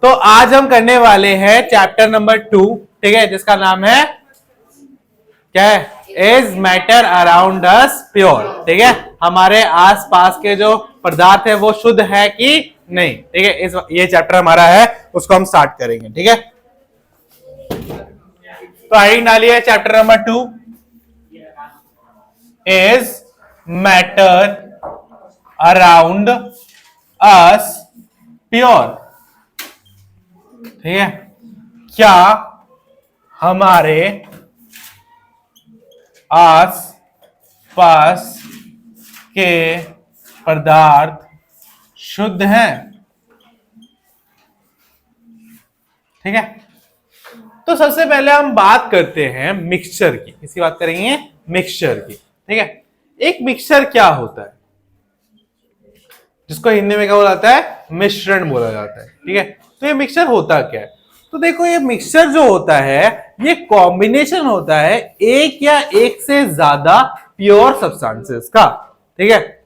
तो आज हम करने वाले हैं चैप्टर नंबर 2, ठीक है, जिसका नाम है क्या है, is matter around us pure. ठीक है, हमारे आसपास के जो पदार्थ है वो शुद्ध है कि नहीं। ठीक है, ये चैप्टर हमारा है, उसको हम स्टार्ट करेंगे। ठीक है, तो हेडिंग डालिए chapter number 2 is matter around us pure. ठीक है, क्या हमारे आस पास के पदार्थ शुद्ध हैं। ठीक है, तो सबसे पहले हम बात करते हैं मिक्सचर की। किसकी बात करेंगे? मिक्सचर की। ठीक है, एक मिक्सचर क्या होता है, जिसको हिंदी में क्या बोला जाता है? मिश्रण बोला जाता है। ठीक है, तो ये मिक्सचर होता क्या है? तो देखो, ये मिक्सचर जो होता है ये कॉम्बिनेशन होता है एक या एक से ज्यादा प्योर सब्सटेंसेस का। ठीक है,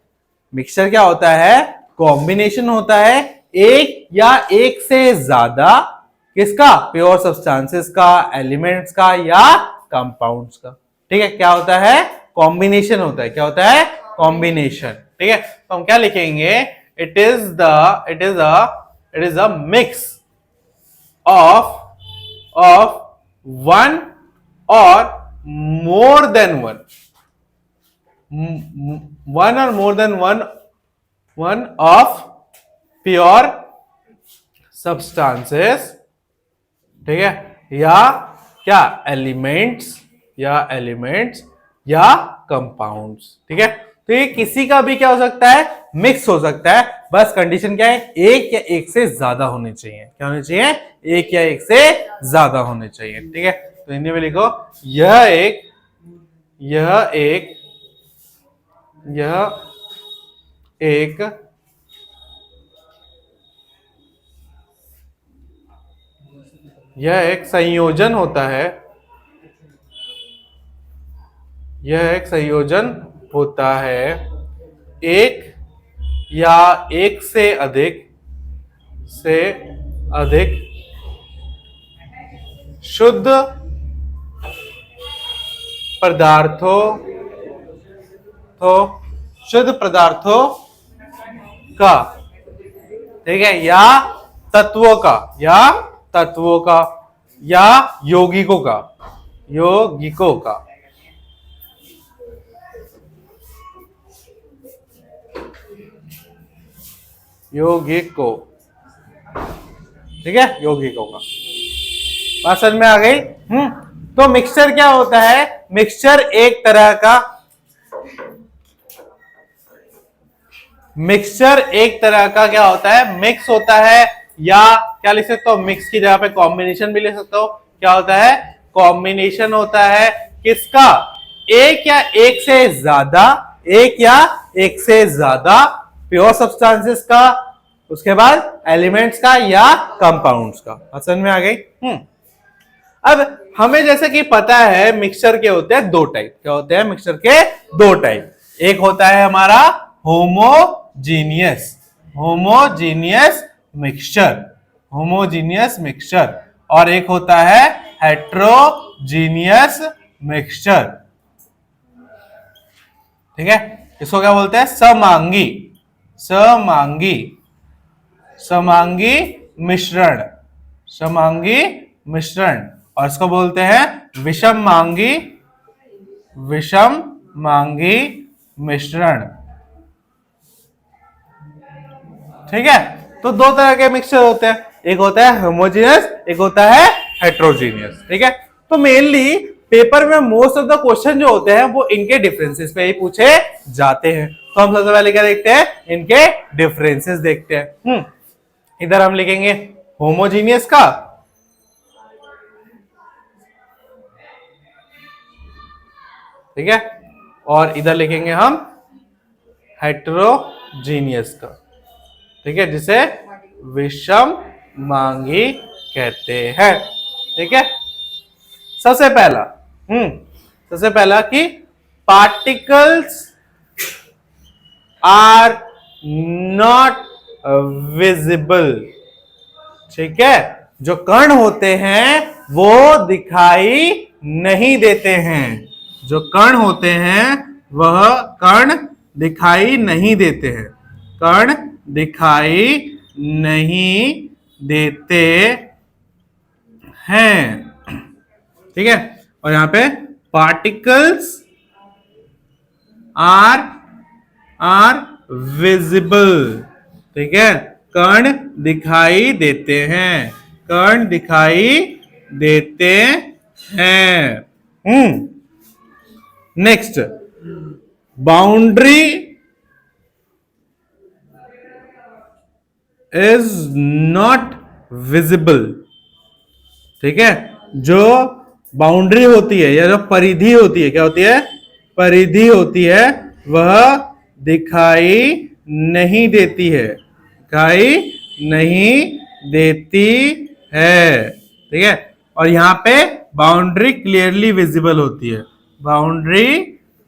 मिक्सचर क्या होता है? कॉम्बिनेशन होता है एक या एक से ज्यादा किसका? प्योर सब्सटेंसेस का, एलिमेंट्स का या कंपाउंड्स का। ठीक है, क्या होता है? कॉम्बिनेशन होता है। क्या होता है? कॉम्बिनेशन। ठीक है, तो हम क्या लिखेंगे? It is a mix of one or more than one or more than one of pure substances। ठीक है, या क्या? एलिमेंट्स या कंपाउंड्स। ठीक है, तो ये किसी का भी क्या हो सकता है? मिक्स हो सकता है। बस कंडीशन क्या है? एक या एक से ज्यादा होने चाहिए। क्या होने चाहिए? एक या एक से ज्यादा होने चाहिए। ठीक है, तो हिंदी में लिखो, यह एक संयोजन होता है। यह एक संयोजन होता है एक या एक से अधिक शुद्ध पदार्थों का। ठीक है, या तत्वों का या यौगिकों का। ठीक है, यौगिकों का। बात समझ में आ गई? तो मिक्सचर क्या होता है? मिक्सचर एक तरह का क्या होता है? मिक्स होता है, या क्या लिख सकते हो? मिक्स की जगह पे कॉम्बिनेशन भी लिख सकते हो। क्या होता है? कॉम्बिनेशन होता है किसका? एक या एक से ज्यादा प्योर सब्सटेंसेस का, उसके बाद एलिमेंट्स का या कंपाउंड्स का। समझ में आ गई? अब हमें जैसे कि पता है मिक्सचर के होते हैं दो टाइप। क्या होते हैं मिक्सचर के? दो टाइप। एक होता है हमारा होमोजीनियस मिक्सचर, और एक होता है हेट्रोजीनियस मिक्सचर। ठीक है, इसको क्या बोलते हैं? समांगी मिश्रण, और इसको बोलते हैं विषममांगी मिश्रण। ठीक है, तो दो तरह के मिक्सचर होते हैं, एक होता है होमोजेनियस, एक होता है हेट्रोजीनियस। ठीक है, तो मेनली पेपर में मोस्ट ऑफ द क्वेश्चन जो होते हैं वो इनके डिफरेंसेस पे ही पूछे जाते हैं। तो हम सबसे पहले क्या देखते हैं? इनके डिफरेंसेस देखते हैं। इधर हम लिखेंगे होमोजीनियस का, ठीक है, और इधर लिखेंगे हम हेट्रोजीनियस का। ठीक है, जिसे विषममांगी कहते हैं। ठीक है, सबसे पहला कि पार्टिकल्स आर नॉट विजिबल ठीक है, जो कण होते हैं वो दिखाई नहीं देते हैं, जो कण होते हैं वह कण दिखाई नहीं देते हैं, कण दिखाई नहीं देते हैं। ठीक है, और यहां पे पार्टिकल्स आर विजिबल। ठीक है, कण दिखाई देते हैं, कण दिखाई देते हैं। Next, boundary is not visible. ठीक है, जो बाउंड्री होती है या जो परिधि होती है, क्या होती है, परिधि होती है, वह दिखाई नहीं देती है, दिखाई नहीं देती है। ठीक है, और यहां पे बाउंड्री क्लियरली विजिबल होती है, बाउंड्री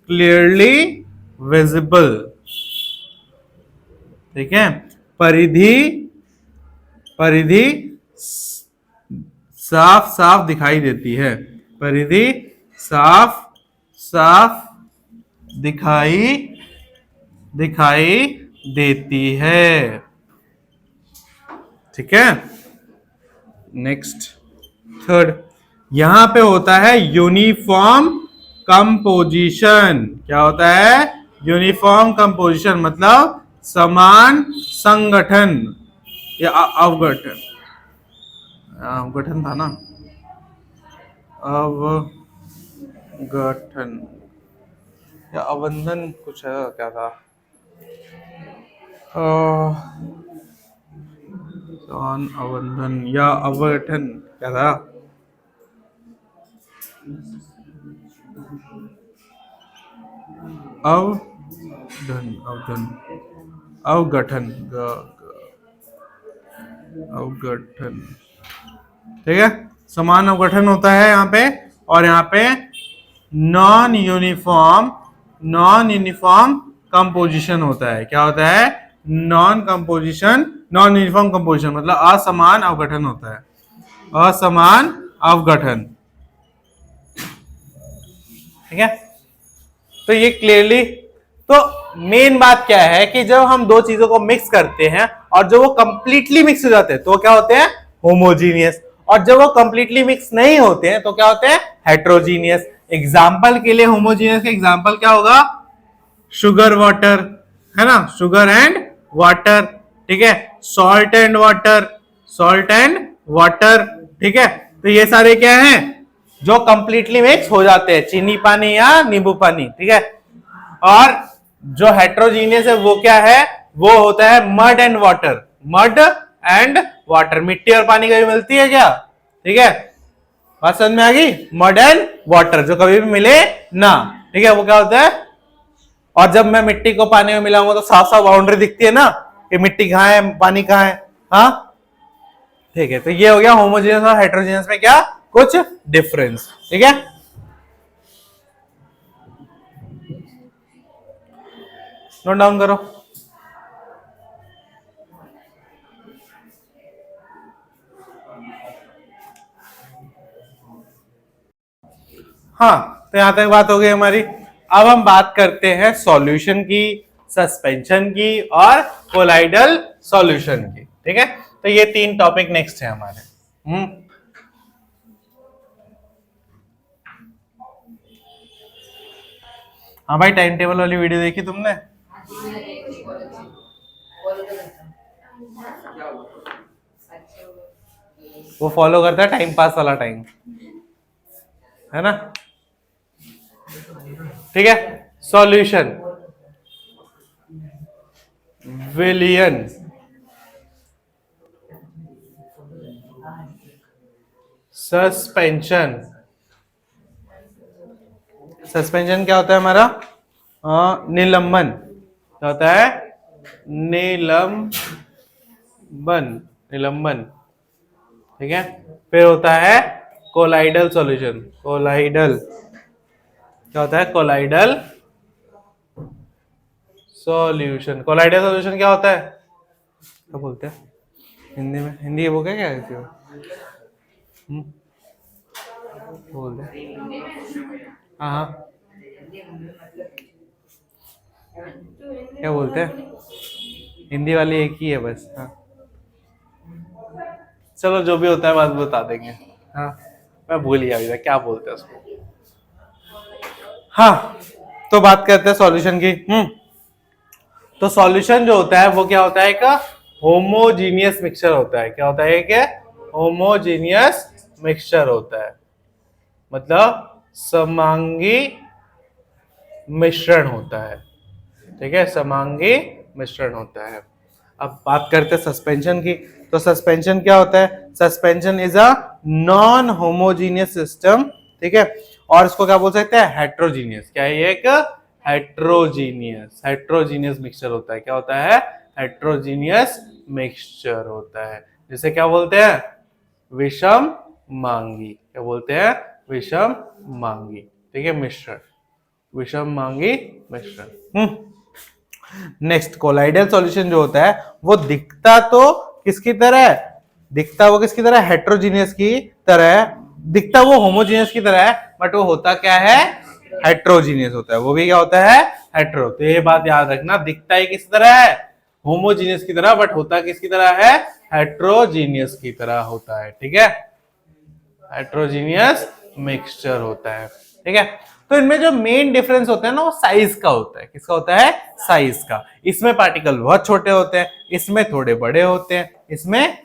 क्लियरली विजिबल। ठीक है, परिधि, परिधि साफ साफ दिखाई देती है, परिधि साफ साफ दिखाई देती है। ठीक है, नेक्स्ट थर्ड, यहां पे होता है यूनिफॉर्म कंपोजिशन। क्या होता है, यूनिफॉर्म कंपोजिशन, मतलब समान संगठन या अवगठन, अवगठन था ना, अवगठन या अवंधन कुछ है, क्या था, अवंधन या अवगठन, क्या था, अवधन, अवधन, अवगठन, अवगठन। ठीक है, समान अवगठन होता है यहाँ पे, और यहाँ पे नॉन यूनिफॉर्म कंपोजिशन होता है। क्या होता है, नॉन यूनिफॉर्म कंपोजिशन, मतलब असमान अवगठन होता है, असमान अवगठन। ठीक है, तो ये क्लियरली, तो मेन बात क्या है कि जब हम दो चीजों को मिक्स करते हैं और जब वो कंप्लीटली मिक्स हो जाते हैं तो क्या होते हैं, होमोजीनियस, और जब वो कंप्लीटली मिक्स नहीं होते हैं तो क्या होते हैं, हेट्रोजीनियस। एग्जाम्पल के लिए होमोजीनियस का एग्जाम्पल क्या होगा, शुगर वाटर, है ना, शुगर एंड वाटर। ठीक है, salt and water, salt and water. ठीक है, तो ये सारे क्या हैं, जो कंप्लीटली मिक्स हो जाते हैं, चीनी पानी या नींबू पानी। ठीक है, और जो हेट्रोजीनियस है वो क्या है, वो होता है mud and water, mud and water, मिट्टी और पानी कभी मिलती है क्या। ठीक है, बात समझ में आ गई, मड एंड वाटर जो कभी भी मिले ना। ठीक है, वो क्या होता है, और जब मैं मिट्टी को पानी में मिलाऊंगा तो साफ साफ बाउंड्री दिखती है ना कि मिट्टी कहाँ है, पानी कहाँ है। हाँ, ठीक है, तो ये हो गया होमोजेनियस और हेट्रोजेनियस में क्या कुछ डिफरेंस। ठीक है, नोट डाउन करो। हाँ, तो यहां तक बात हो गई हमारी। अब हम बात करते हैं सॉल्यूशन की, सस्पेंशन की और कोलाइडल सॉल्यूशन की। ठीक है, तो ये तीन टॉपिक नेक्स्ट है हमारे। हाँ भाई, टाइम टेबल वाली वीडियो देखी तुमने? वो फॉलो करता है टाइम पास वाला टाइम, है ना। ठीक है, सॉल्यूशन, विलियन, सस्पेंशन। सस्पेंशन क्या होता है हमारा, निलंबन। क्या होता है, निलंबन, निलंबन। ठीक है, फिर होता है कोलाइडल सॉल्यूशन, कोलाइडल। क्या होता है, कोलाइडल सॉल्यूशन। कोलाइडल सॉल्यूशन क्या होता है, क्या बोलते हैं, हिंदी में, हिंदी वो क्या क्या है? बोल दे। हाँ हाँ, क्या बोलते हैं? हिंदी वाली एक ही है बस। हाँ चलो जो भी होता है बाद में बता देंगे। हाँ मैं भूल गया अभी तक क्या बोलते हैं उसको। हाँ तो बात करते हैं सॉल्यूशन की। तो सॉल्यूशन जो होता है वो क्या होता है? का होमोजीनियस मिक्सचर होता है। क्या होता है? क्या होमोजीनियस मिक्सचर होता है, मतलब समांगी मिश्रण होता है। ठीक है, समांगी मिश्रण होता है। अब बात करते हैं सस्पेंशन की। तो सस्पेंशन क्या होता है? Suspension is a non homogeneous system. ठीक है, और इसको क्या बोल सकते हैं? हेट्रोजीनियस। क्या है ये? एक हेट्रोजीनियस, हेट्रोजीनियस मिक्सचर होता है। क्या होता है? हेट्रोजीनियस मिक्सचर होता है। जिसे क्या बोलते हैं? विषम मांगी। क्या बोलते हैं? विषम मांगी। ठीक है, मिश्रण, विषम मांगी मिश्रण। नेक्स्ट, कोलाइडल सॉल्यूशन जो होता है वो दिखता तो किसकी तरह है? दिखता वो किसकी तरह? हेट्रोजीनियस की तरह है। दिखता वो होमोजीनियस की तरह है, बट वो होता क्या है? हेट्रोजीनियस होता है। वो भी क्या होता है? हेट्रो। तो ये बात याद रखना, दिखता ही किस तरह है? होमोजीनियस की तरह, बट होता किसकी तरह है? हेट्रोजीनियस की तरह होता है। ठीक है, हेट्रोजीनियस मिक्सचर होता है। ठीक है, तो इनमें जो मेन डिफरेंस होता है ना वो साइज का होता है। किसका होता है? साइज का। इसमें पार्टिकल बहुत छोटे होते हैं, इसमें थोड़े बड़े होते हैं, इसमें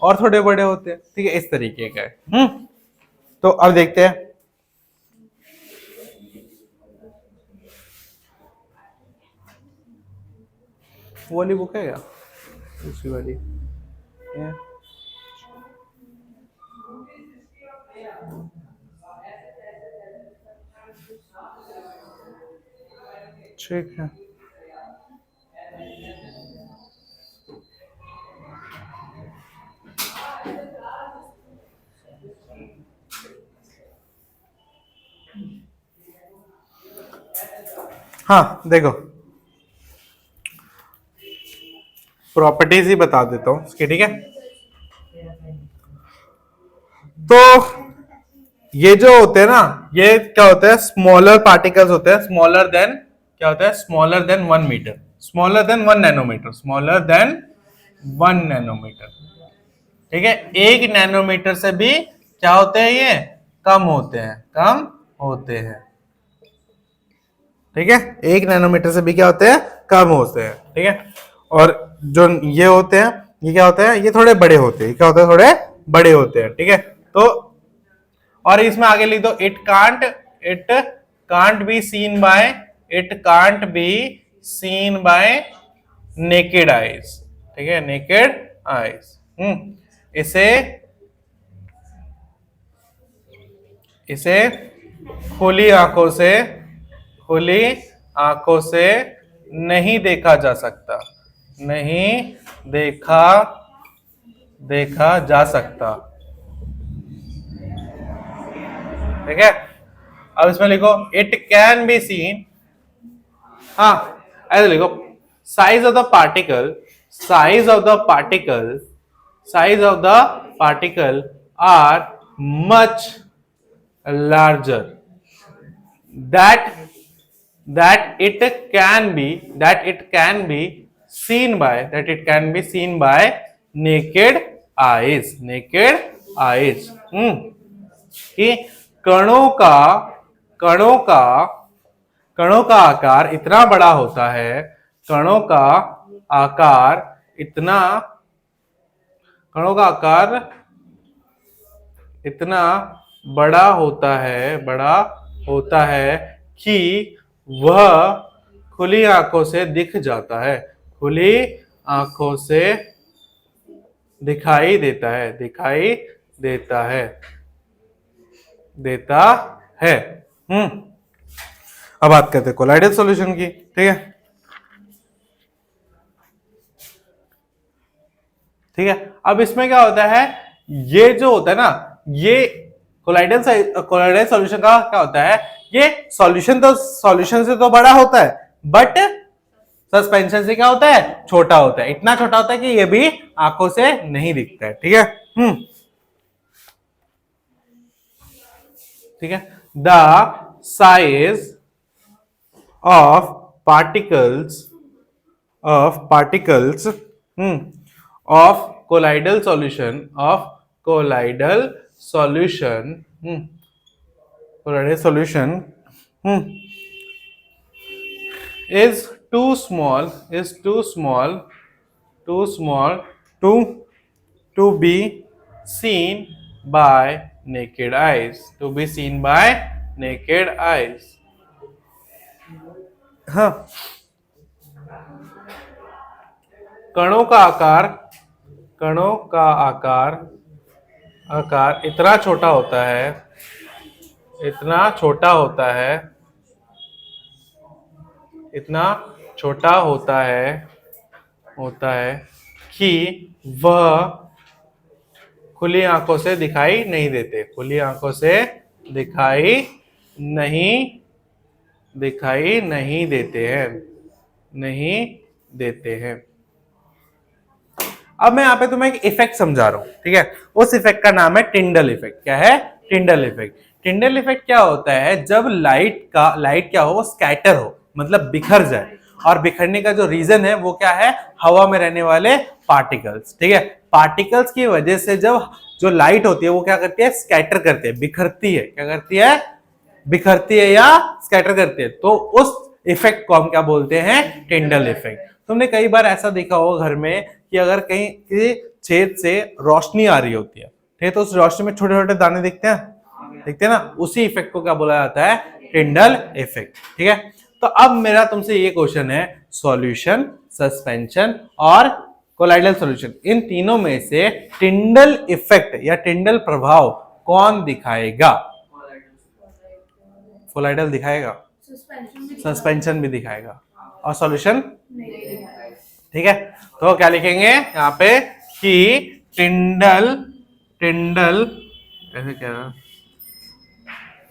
और थोड़े बड़े होते हैं। ठीक है, इस तरीके का है। तो अब देखते हैं। वो वाली बुक है क्या? दूसरी वाली है? ठीक है, हाँ देखो, प्रॉपर्टीज ही बता देता हूं इसकी। ठीक है, तो ये जो होते हैं ना, ये क्या होता है? स्मॉलर पार्टिकल्स होते हैं, स्मॉलर देन, क्या होता है? Smaller than 1 metre, smaller than 1 nanometre, smaller than 1 nanometre. ठीक है, 1 नैनोमीटर से भी क्या होते हैं? ये कम होते हैं, कम होते हैं। ठीक है, 1 नैनोमीटर से भी क्या होते हैं? कम होते हैं। ठीक है, और जो ये होते हैं, ये क्या होते हैं? ये थोड़े बड़े होते हैं। क्या होते हैं? थोड़े बड़े होते हैं। ठीक है, तो और इसमें आगे लिख दो, it can't be seen by, it can't be seen by naked eyes. ठीक है, नेकेड आईज। इसे इसे खुली आंखों से, खुली आंखों से नहीं देखा जा सकता, नहीं देखा देखा जा सकता। ठीक है, अब इसमें लिखो इट कैन बी सीन। हाँ ऐसे लिखो, size of the particle, size of the particle, size of the particle are much larger that it can be, that it can be seen by, that it can be seen by naked eyes, naked eyes। कि कणों का कणों का कणों का आकार इतना बड़ा होता है, कणों का आकार इतना, कणों का आकार इतना बड़ा होता है, बड़ा होता है कि वह खुली आंखों से दिख जाता है, खुली आंखों से दिखाई देता है, दिखाई देता है, देता है। अब बात करते हैं कोलाइडल सॉल्यूशन की। ठीक है, ठीक है, अब इसमें क्या होता है? ये जो होता है ना, ये कोलाइडल सॉल्यूशन का क्या होता है? ये सॉल्यूशन से तो बड़ा होता है, बट सस्पेंशन से क्या होता है, छोटा होता है, इतना छोटा होता है कि ये भी आंखों से नहीं दिखता है। ठीक है, ठीक है। The size of particles of colloidal solution is too small to be seen by naked eyes, हाँ। कणों का आकार इतना छोटा होता है, इतना छोटा होता है कि वह खुली आंखों से दिखाई नहीं देते, नहीं देते हैं। अब मैं यहाँ पे तुम्हें एक इफेक्ट समझा रहा हूं, ठीक है। उस इफेक्ट का नाम है टिंडल इफेक्ट। क्या है? Tyndall effect. टिंडल इफेक्ट क्या होता है? जब लाइट क्या हो, वो स्कैटर हो, मतलब बिखर जाए। और बिखरने का जो रीजन है वो क्या है? हवा में रहने वाले पार्टिकल्स, ठीक है। पार्टिकल्स की वजह से जब जो लाइट होती है वो क्या करती है? स्कैटर करती है, बिखरती है। क्या करती है? बिखरती है या स्कैटर करती है। तो उस इफेक्ट को हम क्या बोलते हैं? Tyndall effect. तुमने कई बार ऐसा देखा होगा घर में कि अगर कहीं किसी छेद से रोशनी आ रही होती है, ठीक है, तो उस रोशनी में छोटे छोटे दाने दिखते हैं ना, उसी इफेक्ट को क्या बोला जाता है? Tyndall effect. ठीक है, तो अब मेरा तुमसे ये क्वेश्चन है, सॉल्यूशन, सस्पेंशन और कोलाइडल सॉल्यूशन, इन तीनों में से टिंडल इफेक्ट या टिंडल प्रभाव कौन दिखाएगा? कोलाइडल दिखाएगा, सस्पेंशन भी दिखाएगा और सॉल्यूशन? ठीक है, तो क्या लिखेंगे यहाँ पे कि टिंडल ऐसे क्या है?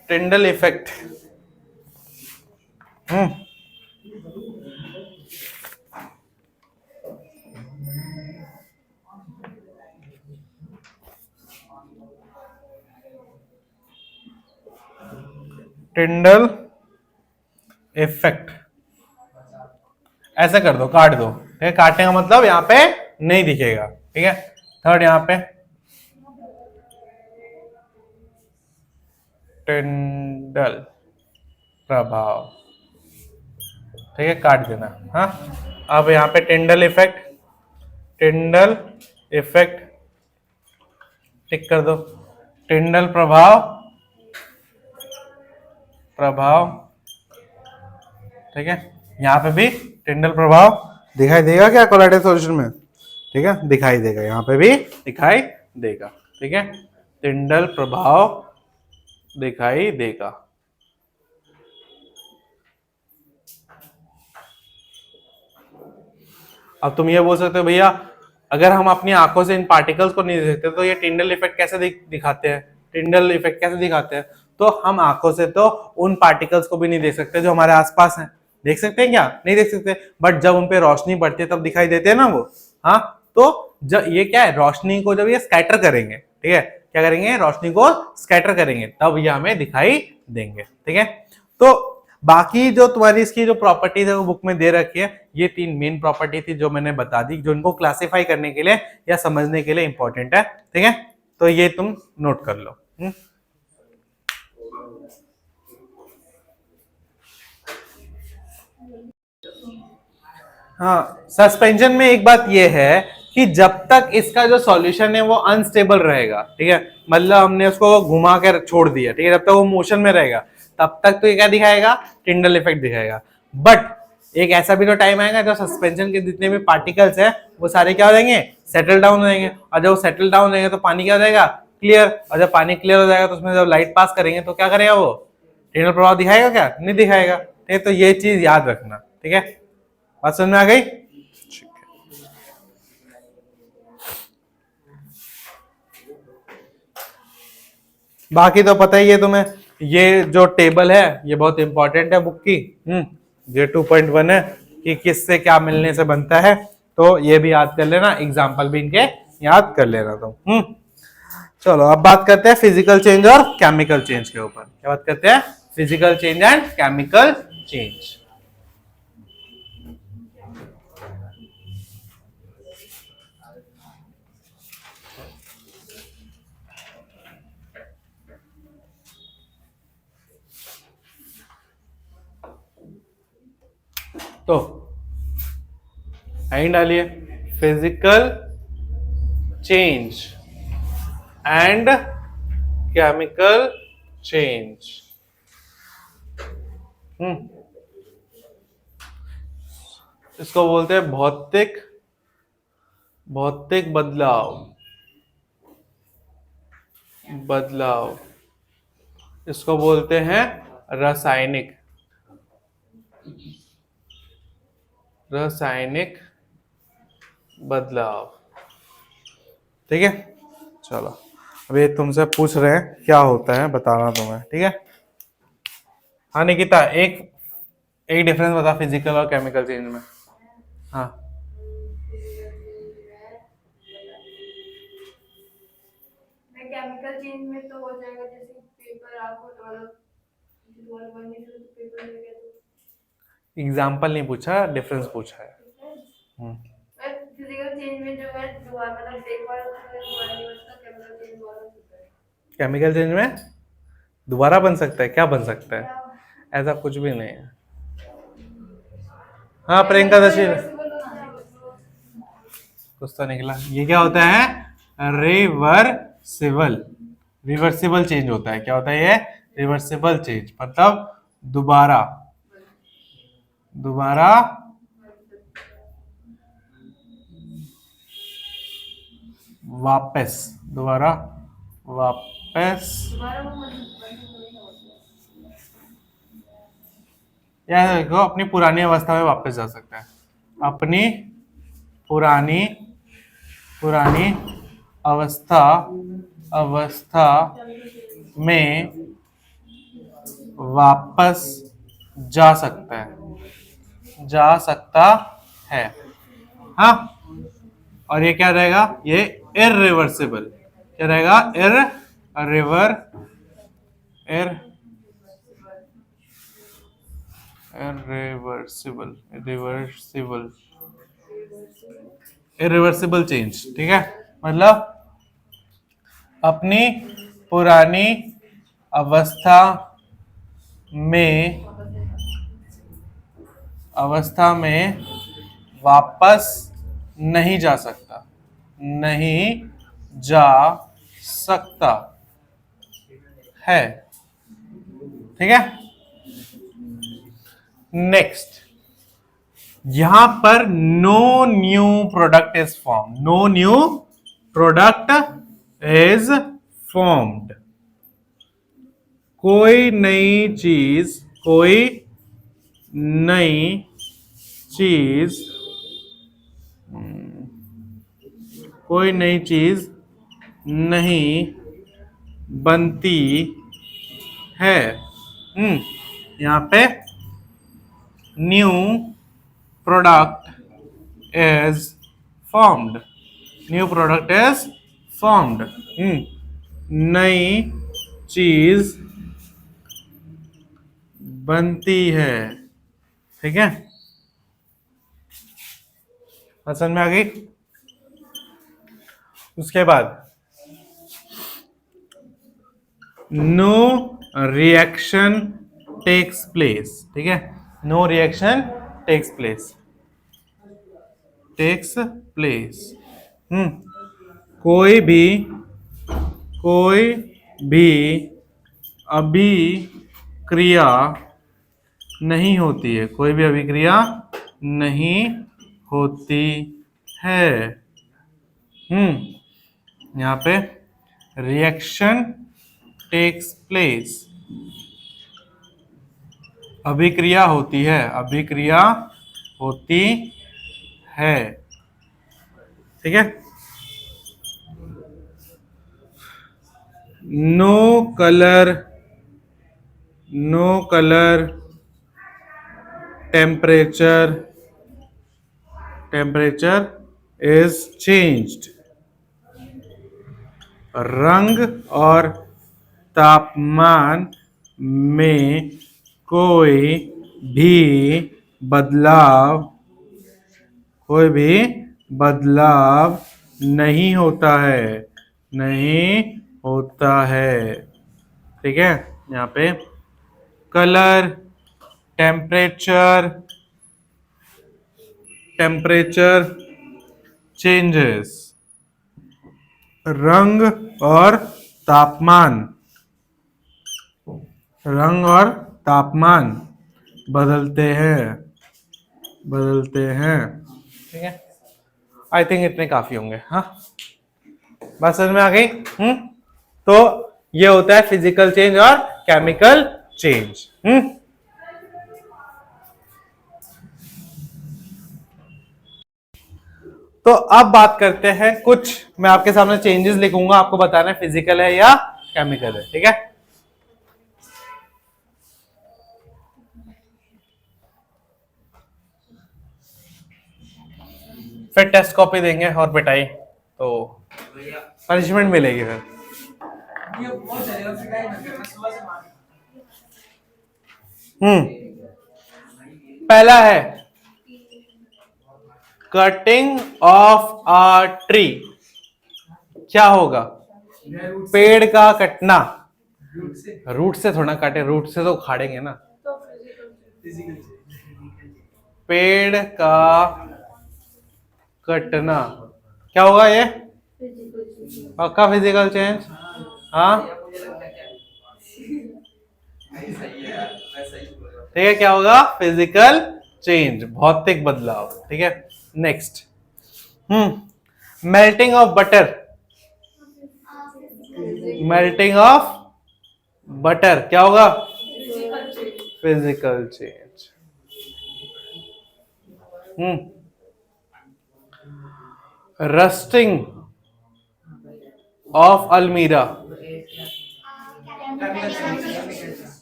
टिंडल इफेक्ट टिंडल इफेक्ट ऐसे कर दो, काट दो। ठीक है, काटने का मतलब यहाँ पे नहीं दिखेगा। ठीक है, थर्ड यहाँ पे टिंडल प्रभाव, ठीक है, काट देना। हाँ, अब यहाँ पे टिंडल इफेक्ट टिक कर दो। टिंडल प्रभाव ठीक है, यहाँ पे भी टिंडल प्रभाव दिखाई देगा क्या कोलाइडल सॉल्यूशन में? ठीक है, दिखाई देगा, यहाँ पे भी दिखाई देगा। ठीक है, टिंडल प्रभाव दिखाई देगा। अब तुम ये बोल सकते हो, भैया अगर हम अपनी आंखों से इन पार्टिकल्स को नहीं देखते तो ये टिंडल इफेक्ट कैसे दिखाते हैं? टिंडल इफेक्ट कैसे दिखाते हैं? तो हम आंखों से तो उन पार्टिकल्स को भी नहीं देख सकते जो हमारे आसपास हैं। देख सकते हैं क्या? नहीं देख सकते, बट जब उन पे रोशनी पड़ती है तब दिखाई देते हैं ना वो। हाँ, तो जब ये क्या है, रोशनी को जब ये स्कैटर करेंगे, ठीक है, क्या करेंगे? रोशनी को स्कैटर करेंगे, तब ये हमें दिखाई देंगे। ठीक है, तो बाकी जो तुम्हारी इसकी जो प्रॉपर्टीज है वो बुक में दे रखी है। ये 3 मेन प्रॉपर्टी थी जो मैंने बता दी, जो इनको क्लासिफाई करने के लिए या समझने के लिए इंपॉर्टेंट है। ठीक है, तो ये तुम नोट कर लो। हाँ, सस्पेंशन में एक बात ये है कि जब तक इसका जो सॉल्यूशन है वो अनस्टेबल रहेगा, ठीक है, मतलब हमने उसको घुमा कर छोड़ दिया, ठीक है, जब तक वो मोशन में रहेगा तब तक तो ये क्या दिखाएगा? टिंडल इफेक्ट दिखाएगा। बट एक ऐसा भी तो टाइम आएगा जब सस्पेंशन के जितने भी पार्टिकल्स है वो सारे क्या हो जाएंगे? सेटल डाउन हो जाएंगे। और जब वो सेटल डाउन होंगे तो पानी क्या हो जाएगा? क्लियर। और जब पानी क्लियर हो जाएगा तो उसमें जब लाइट पास करेंगे तो क्या करेगा? वो टिंडल प्रभाव दिखाएगा क्या? नहीं दिखाएगा। ठीक है, तो ये चीज याद रखना। ठीक है, बात समझ में आ गई? बाकी तो पता ही है तुम्हें, ये जो टेबल है ये बहुत इंपॉर्टेंट है बुक की। ये 2.1 है, कि किससे क्या मिलने से बनता है, तो ये भी याद कर लेना, एग्जाम्पल भी इनके याद कर लेना तुम। चलो अब बात करते हैं फिजिकल चेंज और केमिकल चेंज के ऊपर। क्या बात करते हैं? Physical change and chemical change. तो लाइन डालिए, physical change and chemical change. इसको बोलते हैं भौतिक बदलाव। इसको बोलते हैं रासायनिक बदलाव। ठीक है, चलो अभी तुमसे पूछ रहे हैं क्या होता है, बताना तुम्हें। ठीक है, हाँ निकिता, एक डिफरेंस बता फिजिकल और केमिकल चेंज में। हाँ, केमिकल चेंज में तो हो जाएगा जैसे पेपर आपको एग्जाम्पल नहीं पूछा, डिफरेंस पूछा है। फिजिकल चेंज में जो है दोबारा मतलब एक बार दोबारा नहीं बनता, केमिकल चेंज दोबारा होता है। केमिकल चेंज में दोबारा बन सकता है? क्या बन सकता है? ऐसा कुछ भी नहीं है। हाँ प्रियंका दशी, कुछ तो निकला। ये क्या होता है? रिवर्सिबल चेंज होता है। क्या होता है ये? रिवर्सिबल चेंज, मतलब दोबारा वापस या देखो, अपनी पुरानी अवस्था में वापस जा सकता है। अपनी पुरानी अवस्था में वापस जा सकता है। हाँ, और ये क्या रहेगा? ये इररिवर्सिबल। क्या रहेगा? Irreversible change. ठीक है, मतलब अपनी पुरानी अवस्था में वापस नहीं जा सकता है। ठीक है, नेक्स्ट, यहां पर no new product is formed. कोई नई चीज नहीं बनती है। यहां पे न्यू प्रोडक्ट इज फॉर्म्ड। नई चीज बनती है। ठीक है, समझ में आ गई? उसके बाद नो रिएक्शन टेक्स प्लेस। ठीक है, नो रिएक्शन टेक्स प्लेस। कोई भी अभिक्रिया नहीं होती है। यहाँ पे रिएक्शन टेक्स प्लेस, अभिक्रिया होती है। ठीक है, no colour temperature temperature is changed. रंग और तापमान में कोई भी बदलाव नहीं होता है। ठीक है, यहाँ पे कलर, टेम्परेचर चेंजेस, रंग और तापमान बदलते हैं। ठीक है, आई थिंक इतने काफी होंगे। हाँ, बात समझ में आ गई? तो ये होता है फिजिकल चेंज और केमिकल चेंज। तो अब बात करते हैं कुछ, मैं आपके सामने चेंजेस लिखूंगा, आपको बताना है फिजिकल है या केमिकल है। ठीक है, फिर टेस्ट कॉपी देंगे और पिटाई तो पनिशमेंट मिलेगी फिर। पहला है कटिंग ऑफ अ ट्री। क्या होगा? पेड़ का कटना। रूट से थोड़ा काटे, रूट से तो उखाड़ेंगे ना। तो फिजिकल पेड़ का कटना क्या होगा? ये पक्का फिजिकल चेंज। हाँ, ठीक है, क्या होगा? फिजिकल चेंज, भौतिक बदलाव। ठीक है, नेक्स्ट, मेल्टिंग ऑफ बटर क्या होगा? Physical change. Rusting of almirah,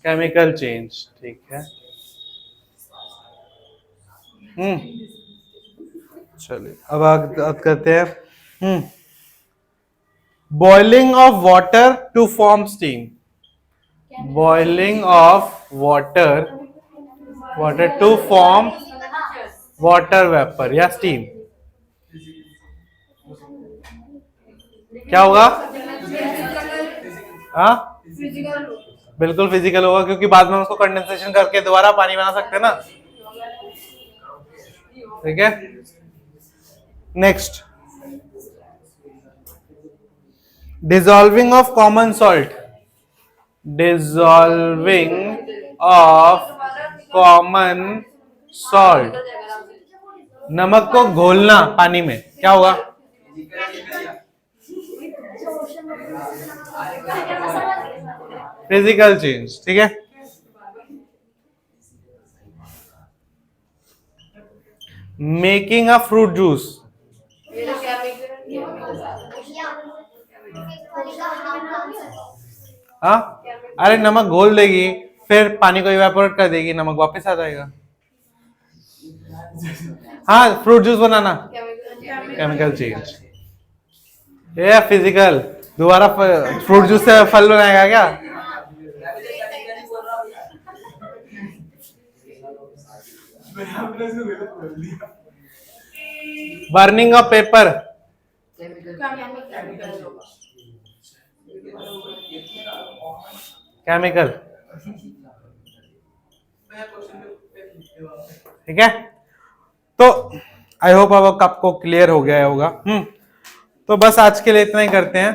chemical change. ठीक है, चलिए अब बात करते हैं boiling of water to form steam. Boiling of water to form water vapour या स्टीम क्या होगा? हाँ, बिल्कुल फिजिकल होगा, क्योंकि बाद में उसको कंडेंसेशन करके दोबारा पानी बना सकते हैं ना। ठीक है, next, dissolving of common salt. Dissolving of common salt, नमक को घोलना पानी में, क्या होगा? Physical change. ठीक है, मेकिंग अ फ्रूट जूस। हाँ, अरे नमक घोल देगी, फिर पानी को इवेपोरेट कर देगी, नमक वापस आ जाएगा। हाँ, फ्रूट जूस बनाना, केमिकल चेंज। ये फिजिकल, दोबारा फ्रूट जूस से फल बनाएगा क्या? Burning of paper, chemical. ठीक है, तो आई होप अब आपको क्लियर हो गया होगा। तो बस आज के लिए इतना ही करते हैं।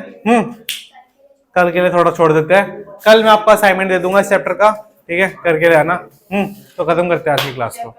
कल के लिए थोड़ा छोड़ देते हैं, कल मैं आपको असाइनमेंट दे दूंगा इस चैप्टर का। ठीक है, करके रहना। तो खत्म करते हैं आज की क्लास को।